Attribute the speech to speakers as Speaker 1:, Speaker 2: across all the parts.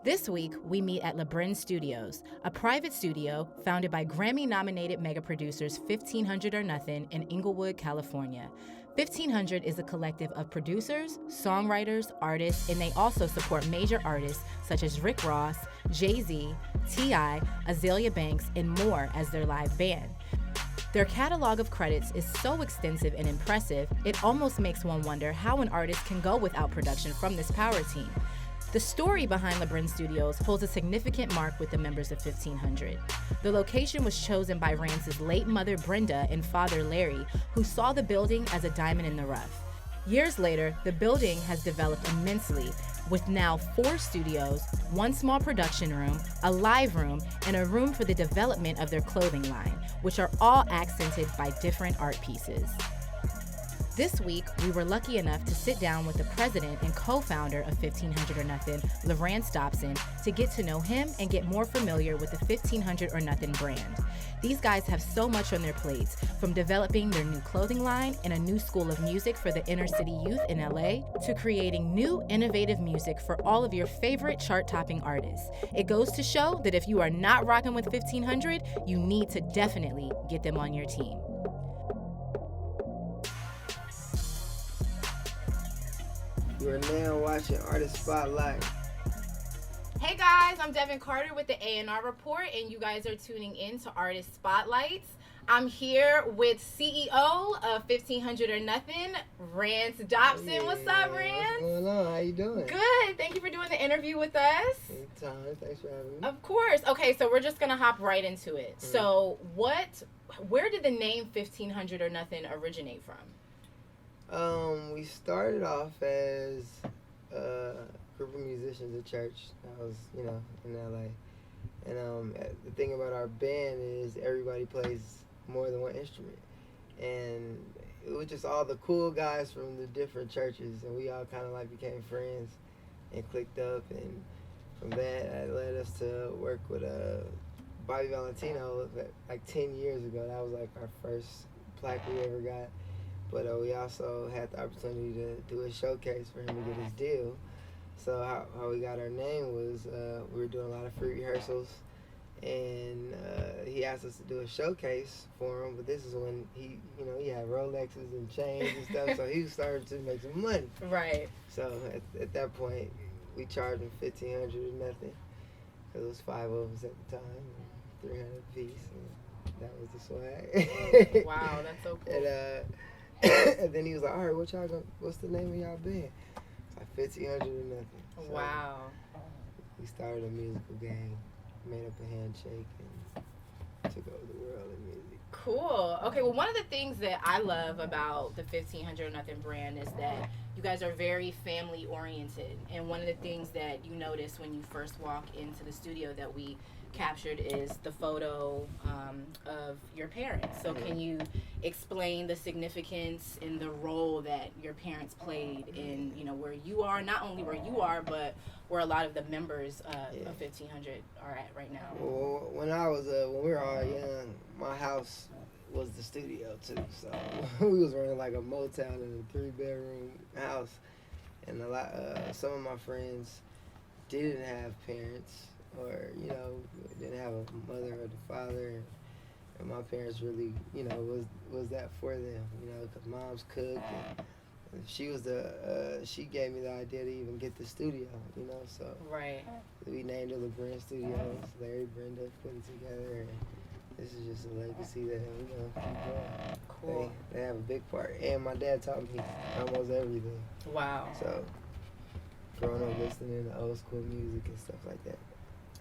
Speaker 1: This week, we meet at LeBrin Studios, a private studio founded by Grammy-nominated mega-producers 1500 or Nothin in Inglewood, California. 1500 is a collective of producers, songwriters, artists, and they also support major artists such as Rick Ross, Jay-Z, T.I., Azalea Banks, and more as their live band. Their catalog of credits is so extensive and impressive, it almost makes one wonder how an artist can go without production from this power team. The story behind LeBrin Studios holds a significant mark with the members of 1500. The location was chosen by Rance's late mother Brenda and father Larry, who saw the building as a diamond in the rough. Years later, the building has developed immensely, with now 4 studios, 1 small production room, a live room, and a room for the development of their clothing line, which are all accented by different art pieces. This week, we were lucky enough to sit down with the president and co-founder of 1500 or Nothin, Rance Dopson, to get to know him and get more familiar with the 1500 or Nothin brand. These guys have so much on their plates, from developing their new clothing line and a new school of music for the inner city youth in LA, to creating new, innovative music for all of your favorite chart-topping artists. It goes to show that if you are not rocking with 1500, you need to definitely get them on your team.
Speaker 2: You are now watching Artist Spotlight.
Speaker 1: Hey guys, I'm Devin Carter with the A&R Report, and you guys are tuning in to Artist Spotlights. I'm here with CEO of 1500 or Nothin, Rance Dopson.
Speaker 2: Yeah,
Speaker 1: what's up, Rance?
Speaker 2: What's going on? How you doing?
Speaker 1: Good. Thank you for doing the interview with us.
Speaker 2: Anytime. Thanks for having me.
Speaker 1: Of course. Okay, so we're just gonna hop right into it. So, where did the name 1500 or Nothin originate from?
Speaker 2: We started off as a group of musicians at church. I was, in LA. And the thing about our band is everybody plays more than one instrument. And it was just all the cool guys from the different churches, and we all kind of like became friends and clicked up. And from that, it led us to work with Bobby Valentino like 10 years ago. That was like our first plaque we ever got. But we also had the opportunity to do a showcase for him to get his deal. So how we got our name was we were doing a lot of free rehearsals, and he asked us to do a showcase for him. But this is when he had Rolexes and chains and stuff, so he started to make some money.
Speaker 1: Right.
Speaker 2: So at that point, we charged him $1,500 or nothing, because it was 5 of us at the time, 300 a piece, and that was the swag.
Speaker 1: Wow, that's so cool.
Speaker 2: And then he was like, all right, what's the name of y'all band? It's like 1500 or nothing. So
Speaker 1: wow.
Speaker 2: We started a musical gang, made up a handshake, and took over the world in music.
Speaker 1: Cool. Okay, well, one of the things that I love about the 1500 or Nothin brand is that you guys are very family oriented. And one of the things that you notice when you first walk into the studio that we captured is the photo of your parents. So can you explain the significance and the role that your parents played in, where you are, not only where you are, but where a lot of the members of 1500 are at right now?
Speaker 2: Well, when we were all young, my house was the studio too. So we was running like a Motown in a 3-bedroom house, and some of my friends didn't have parents, or didn't have a mother or the father, and my parents really was that for them, because mom's cooked, and she was she gave me the idea to even get the studio, so
Speaker 1: right.
Speaker 2: We named it LeBrin Studios. Larry, Brenda put it together, and this is just a legacy that
Speaker 1: Cool.
Speaker 2: They have a big part, and my dad taught me almost everything.
Speaker 1: Wow.
Speaker 2: So growing up listening to old school music and stuff like that.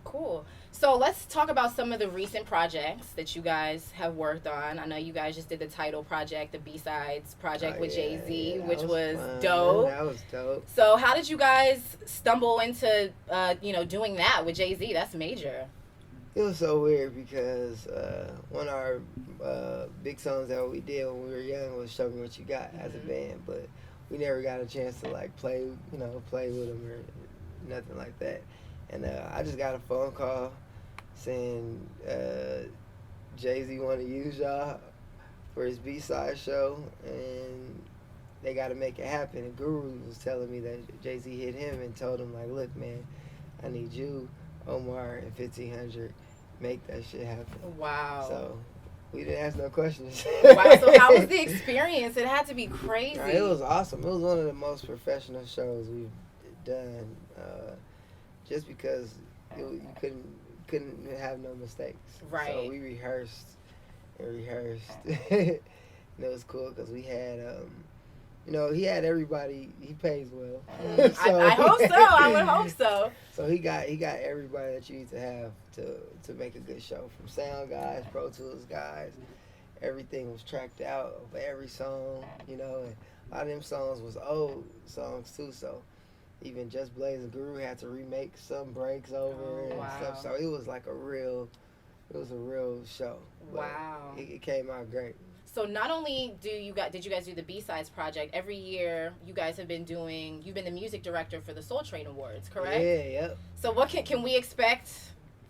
Speaker 1: Cool. So let's talk about some of the recent projects that you guys have worked on. I know you guys just did the title project, the B-Sides project with Jay-Z, which was dope.
Speaker 2: That was dope.
Speaker 1: So how did you guys stumble into, doing that with Jay-Z? That's major.
Speaker 2: It was so weird because one of our big songs that we did when we were young was "Show Me What You Got" as a band, but we never got a chance to like play with them or nothing like that. And I just got a phone call saying Jay-Z want to use y'all for his B-side show, and they got to make it happen. And Guru was telling me that Jay-Z hit him and told him, like, look, man, I need you, Omar, and 1500 make that shit happen.
Speaker 1: Wow.
Speaker 2: So we didn't ask no questions.
Speaker 1: Wow. So how was the experience? It had to be crazy.
Speaker 2: It was awesome. It was one of the most professional shows we've done. Just because you couldn't have no mistakes.
Speaker 1: Right.
Speaker 2: So we rehearsed and rehearsed. And it was cool because we had, he had everybody. He pays well.
Speaker 1: So, I hope so. I would hope so.
Speaker 2: So he got everybody that you need to have to make a good show. From sound guys, Pro Tools guys, everything was tracked out of every song. And a lot of them songs was old songs too. So even Just Blaze and Guru had to remake some breaks over and stuff. So it was like a real show. But
Speaker 1: wow.
Speaker 2: It came out great.
Speaker 1: So not only did you guys do the B-Sides project, every year you've been the music director for the Soul Train Awards, correct?
Speaker 2: Yeah, yep.
Speaker 1: So what can we expect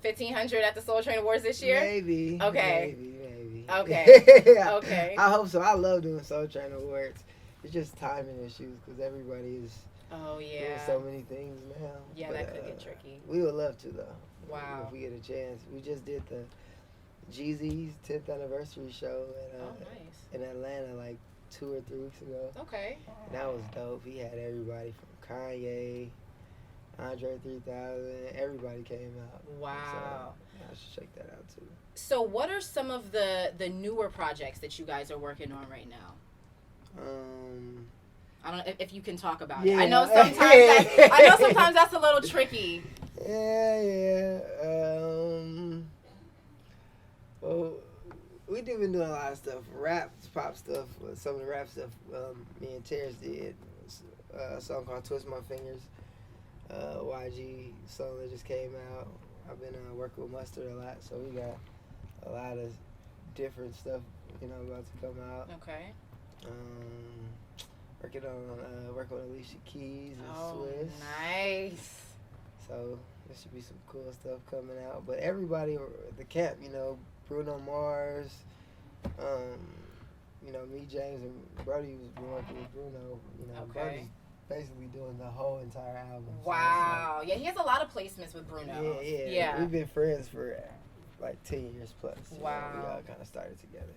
Speaker 1: 1500 at the Soul Train Awards this year?
Speaker 2: Maybe.
Speaker 1: Okay.
Speaker 2: Maybe.
Speaker 1: Okay. Okay.
Speaker 2: I hope so. I love doing Soul Train Awards. It's just timing issues because everybody is doing so many things now.
Speaker 1: Yeah, but that could get tricky.
Speaker 2: We would love to, though.
Speaker 1: Wow.
Speaker 2: If we get a chance. We just did the Jeezy's 10th anniversary show in Atlanta like 2 or 3 weeks ago.
Speaker 1: Okay.
Speaker 2: And that was dope. He had everybody from Kanye, Andre 3000, everybody came out.
Speaker 1: Wow.
Speaker 2: So I should check that out too.
Speaker 1: So what are some of the newer projects that you guys are working on right now? I don't know if you can talk about it. I know sometimes that's a little tricky.
Speaker 2: Yeah. Well, we've been doing a lot of stuff, rap, pop stuff. Some of the rap stuff me and Terrence did. A song called Twist My Fingers. YG song that just came out. I've been working with Mustard a lot, so we got a lot of different stuff, about to come out.
Speaker 1: Okay.
Speaker 2: Working with Alicia Keys and Swiss.
Speaker 1: Nice.
Speaker 2: So there should be some cool stuff coming out. But everybody, the camp, Bruno Mars, me, James, and Brody was been working with Bruno. Brody's basically doing the whole entire album.
Speaker 1: Wow. So he has a lot of placements with Bruno.
Speaker 2: Yeah. We've been friends for like 10 years plus.
Speaker 1: Wow.
Speaker 2: We all kind of started together.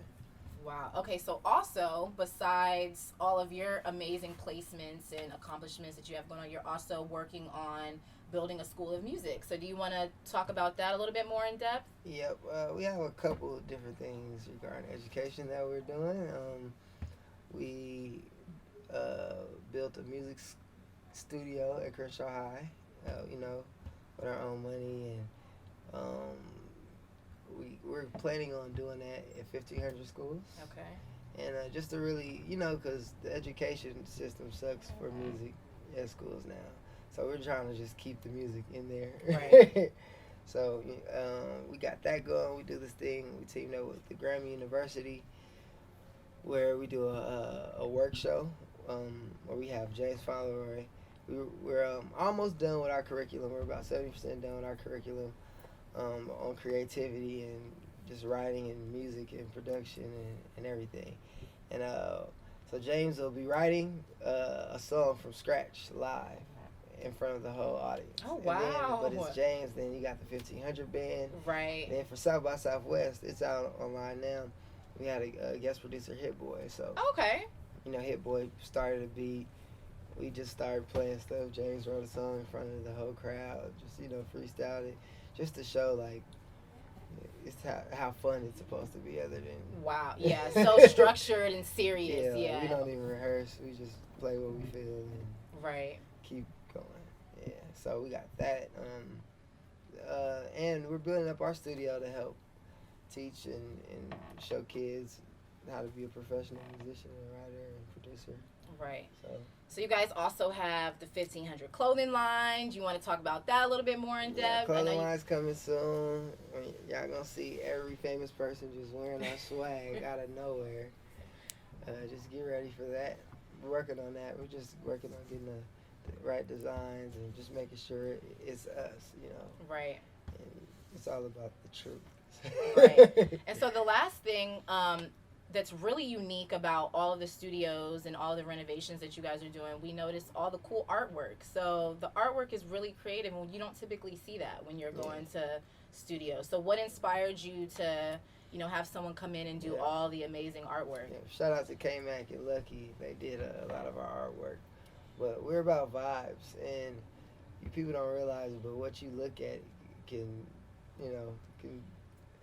Speaker 1: Wow. Okay, so also, besides all of your amazing placements and accomplishments that you have going on, you're also working on building a school of music. So do you want to talk about that a little bit more in depth?
Speaker 2: Yep. We have a couple of different things regarding education that we're doing. We built a music studio at Crenshaw High, with our own money, and we're planning on doing that at 1,500 schools.
Speaker 1: Okay.
Speaker 2: And just to really, because the education system sucks for music at schools now. So we're trying to just keep the music in there.
Speaker 1: Right.
Speaker 2: So we got that going. We do this thing. We teamed up with the Grammy University, where we do a work show where we have James Fowler. We're almost done with our curriculum. We're about 70% done with our curriculum on creativity and just writing and music and production and everything. And so James will be writing a song from scratch live in front of the whole audience.
Speaker 1: Oh, wow.
Speaker 2: But it's James, then you got the 1,500 band.
Speaker 1: Right.
Speaker 2: Then for South by Southwest, it's out online now. We had a guest producer, Hit Boy. So,
Speaker 1: okay.
Speaker 2: Hit Boy started a beat. We just started playing stuff. James wrote a song in front of the whole crowd, just, freestyled it, just to show, like, it's how fun it's supposed to be other than...
Speaker 1: Wow, yeah, so structured and serious, yeah.
Speaker 2: We don't even rehearse. We just play what we feel and
Speaker 1: right.
Speaker 2: keep going. Yeah, so we got that. And we're building up our studio to help teach and show kids how to be a professional musician and writer and producer.
Speaker 1: Right. So you guys also have the 1,500 clothing line. Do you want to talk about that a little bit more in depth?
Speaker 2: Yeah, clothing line's coming soon. Y'all gonna see every famous person just wearing our swag out of nowhere. Just get ready for that. We're working on that. We're just working on getting the right designs and just making sure it's us,
Speaker 1: Right.
Speaker 2: And it's all about the truth.
Speaker 1: Right. And so the last thing, that's really unique about all of the studios and all the renovations that you guys are doing, we noticed all the cool artwork. So the artwork is really creative, and you don't typically see that when you're going to studios. So what inspired you to, have someone come in and do all the amazing artwork?
Speaker 2: Yeah, shout out to K-Mac and Lucky. They did a lot of our artwork. But we're about vibes, and you people don't realize it, but what you look at can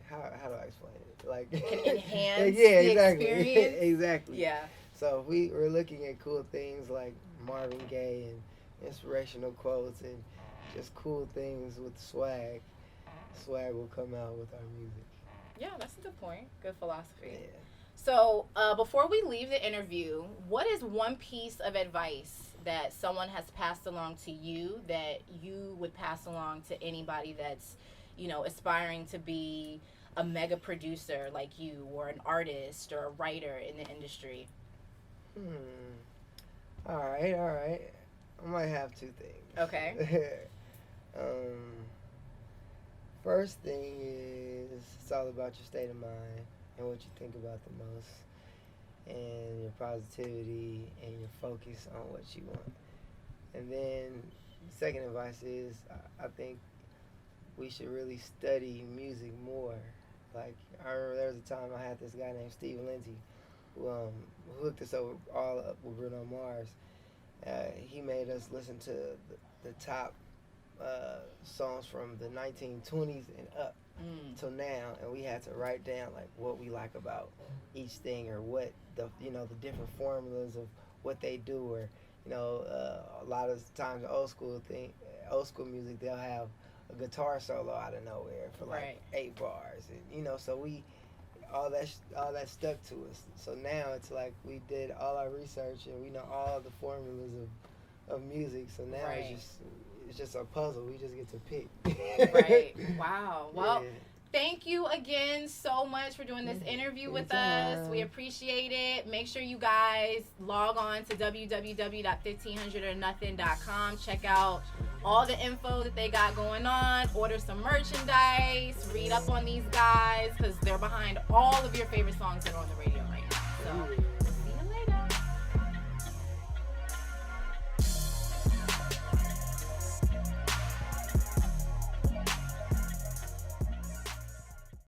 Speaker 2: how do I explain it? Like,
Speaker 1: can enhance
Speaker 2: the
Speaker 1: exactly. Experience.
Speaker 2: Exactly.
Speaker 1: Yeah.
Speaker 2: So we're looking at cool things like Marvin Gaye and inspirational quotes and just cool things with swag. Swag will come out with our music.
Speaker 1: Yeah, that's a good point. Good philosophy.
Speaker 2: Yeah.
Speaker 1: So before we leave the interview, what is one piece of advice that someone has passed along to you that you would pass along to anybody that's, aspiring to be a mega producer like you, or an artist or a writer in the industry?
Speaker 2: All right. I might have two things.
Speaker 1: Okay.
Speaker 2: First thing is, it's all about your state of mind and what you think about the most, and your positivity and your focus on what you want. And then second advice is, I think we should really study music more. Like, I remember there was a time I had this guy named Steve Lindsay who hooked us all up with Bruno Mars. He made us listen to the top songs from the 1920s and up till now, and we had to write down like what we like about each thing, or what the different formulas of what they do, or a lot of times old school music, they'll have a guitar solo out of nowhere for like 8 bars, and so all that stuck to us. So now it's like we did all our research and we know all the formulas of music. So now it's just a puzzle. We just get to pick.
Speaker 1: Right. Wow. Well, thank you again so much for doing this interview with us. We appreciate it. Make sure you guys log on to www.1500ornothin.com. Check out all the info that they got going on. Order some merchandise. Read up on these guys, because they're behind all of your favorite songs that are on the radio right now. So